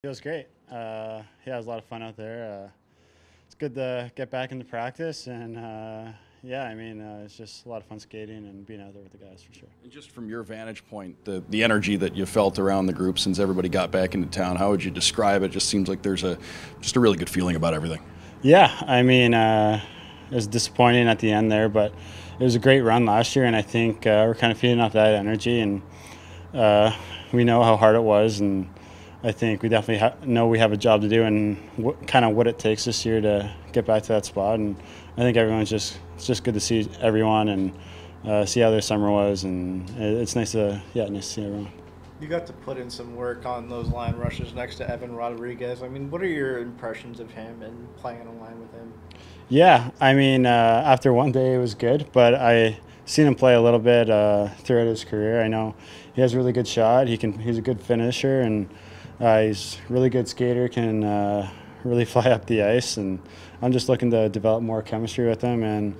Feels great. Yeah, it was a lot of fun out there. It's good to get back into practice, and yeah, I mean, it's just a lot of fun skating and being out there with the guys for sure. And just from your vantage point, the energy that you felt around the group since everybody got back into town, how would you describe it? It just seems like there's just a really good feeling about everything. Yeah, I mean, it was disappointing at the end there, but it was a great run last year, and I think we're kind of feeding off that energy, and we know how hard it was, and I think we definitely know we have a job to do and kind of what it takes this year to get back to that spot. And I think it's just good to see everyone and see how their summer was. And it's nice to see everyone. You got to put in some work on those line rushes next to Evan Rodrigues. I mean, what are your impressions of him and playing on a line with him? Yeah, I mean, after one day it was good, but I seen him play a little bit throughout his career. I know he has a really good shot. He's a good finisher, and he's a really good skater, can really fly up the ice, and I'm just looking to develop more chemistry with him, and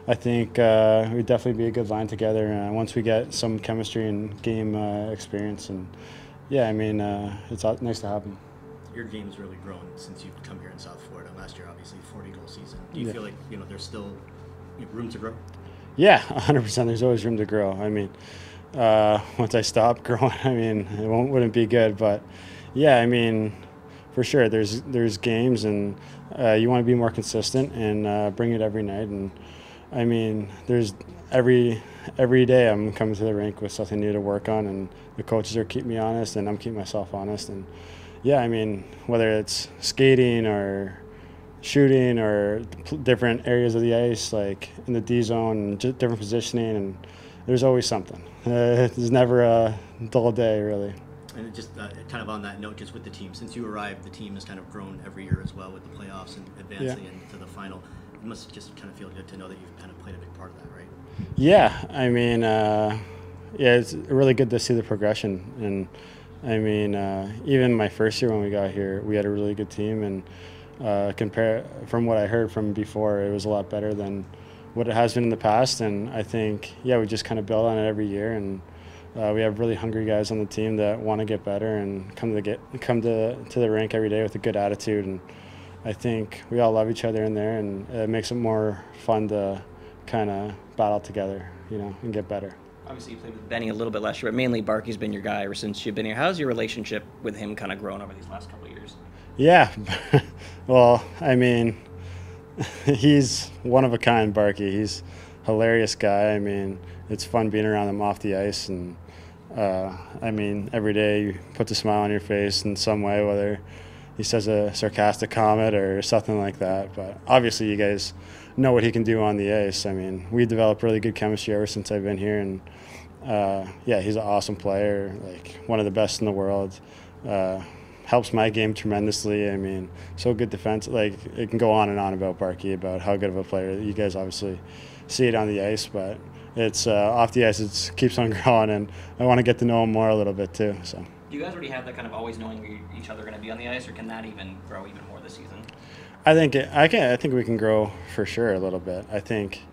I think we'd definitely be a good line together once we get some chemistry and game experience. And yeah, I mean, it's nice to have him. Your game's really grown since you've come here in South Florida. Last year, obviously, 40-goal season. Do you feel like there's still room to grow? Yeah, 100%. There's always room to grow. I mean, once I stop growing, I mean, it wouldn't be good, but yeah, I mean, for sure, there's games, and you want to be more consistent and bring it every night. And I mean, there's every day I'm coming to the rink with something new to work on, and the coaches are keeping me honest, and I'm keeping myself honest. And yeah, I mean, whether it's skating or shooting or different areas of the ice, like in the D zone, just different positioning, and there's always something. There's never a dull day, really. And just kind of on that note, just with the team, since you arrived, the team has kind of grown every year as well with the playoffs and advancing into the final. It must just kind of feel good to know that you've kind of played a big part of that, right? Yeah, I mean, yeah, it's really good to see the progression. And I mean, even my first year when we got here, we had a really good team, and compare from what I heard from before, it was a lot better than what it has been in the past. And I think, yeah, we just kind of build on it every year, and we have really hungry guys on the team that want to get better and come to the rink every day with a good attitude. And I think we all love each other in there, and it makes it more fun to kind of battle together, and get better. Obviously, you played with Benny a little bit last year, but mainly Barkey's been your guy ever since you've been here. How's your relationship with him kind of grown over these last couple of years? Yeah, well, I mean, he's one of a kind, Barkey. He's a hilarious guy. I mean, it's fun being around him off the ice, and I mean, every day you put a smile on your face in some way, whether he says a sarcastic comment or something like that. But obviously, you guys know what he can do on the ice. I mean, we developed really good chemistry ever since I've been here, and yeah, he's an awesome player, like one of the best in the world. Helps my game tremendously. I mean, so good defense. Like, it can go on and on about Barkey, about how good of a player. You guys obviously see it on the ice, but it's off the ice, it keeps on growing, and I want to get to know him more a little bit too. So. Do you guys already have that kind of always knowing where each other are going to be on the ice, or can that even grow even more this season? I think we can grow for sure a little bit. I think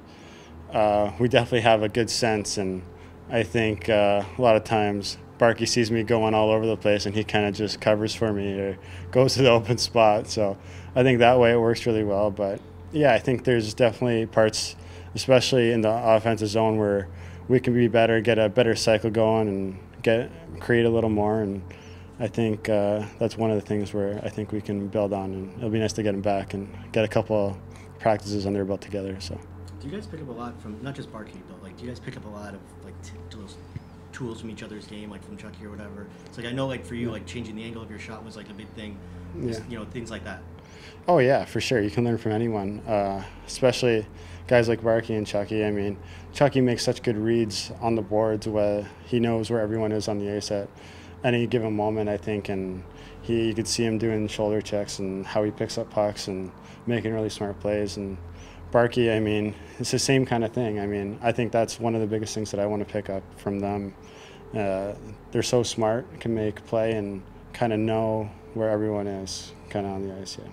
we definitely have a good sense, and I think a lot of times Barkey sees me going all over the place, and he kind of just covers for me or goes to the open spot. So I think that way it works really well. But yeah, I think there's definitely parts, especially in the offensive zone, where we can be better, get a better cycle going, and create a little more. And I think that's one of the things where I think we can build on, and it'll be nice to get him back and get a couple of practices under their belt together. So. Do you guys pick up a lot from, not just Barkey, but like, do you guys pick up a lot of like tools from each other's game, like from Chucky or whatever? It's like, I know, like for you, like changing the angle of your shot was like a big thing. Just, things like that. Oh yeah, for sure. You can learn from anyone, especially guys like Barkey and Chucky. I mean, Chucky makes such good reads on the boards where he knows where everyone is on the ice at any given moment, I think, and you could see him doing shoulder checks and how he picks up pucks and making really smart plays. And Barkey, I mean, it's the same kind of thing. I mean, I think that's one of the biggest things that I want to pick up from them. They're so smart, can make play, and kind of know where everyone is kind of on the ice. Yeah.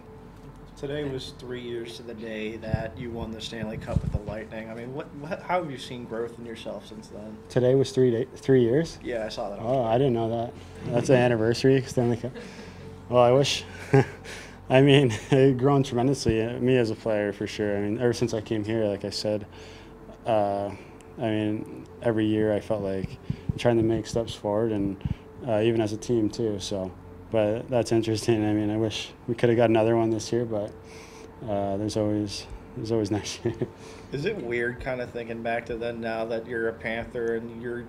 Today was 3 years to the day that you won the Stanley Cup with the Lightning. I mean, how have you seen growth in yourself since then? Today was 3 years? Yeah, I saw that. Oh, I didn't know that. That's an anniversary, Stanley Cup. Well, I wish. I mean, it's grown tremendously. Me as a player, for sure. I mean, ever since I came here, like I said, I mean, every year I felt like trying to make steps forward, and even as a team too. So, but that's interesting. I mean, I wish we could have got another one this year, but there's always next year. Is it weird kind of thinking back to then now that you're a Panther and you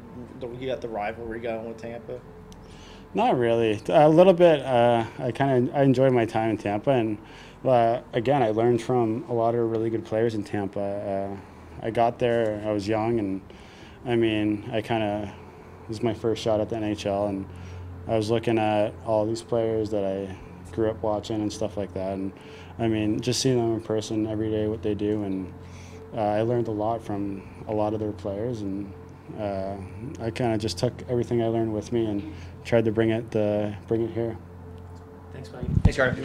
got the rivalry going with Tampa? Not really. A little bit. I enjoyed my time in Tampa, and again, I learned from a lot of really good players in Tampa. I got there, I was young, and I mean, it was my first shot at the NHL, and I was looking at all these players that I grew up watching and stuff like that, and I mean, just seeing them in person every day, what they do, and I learned a lot from a lot of their players, and I kind of just took everything I learned with me and tried to bring it here. Thanks, buddy. Thanks, Carter.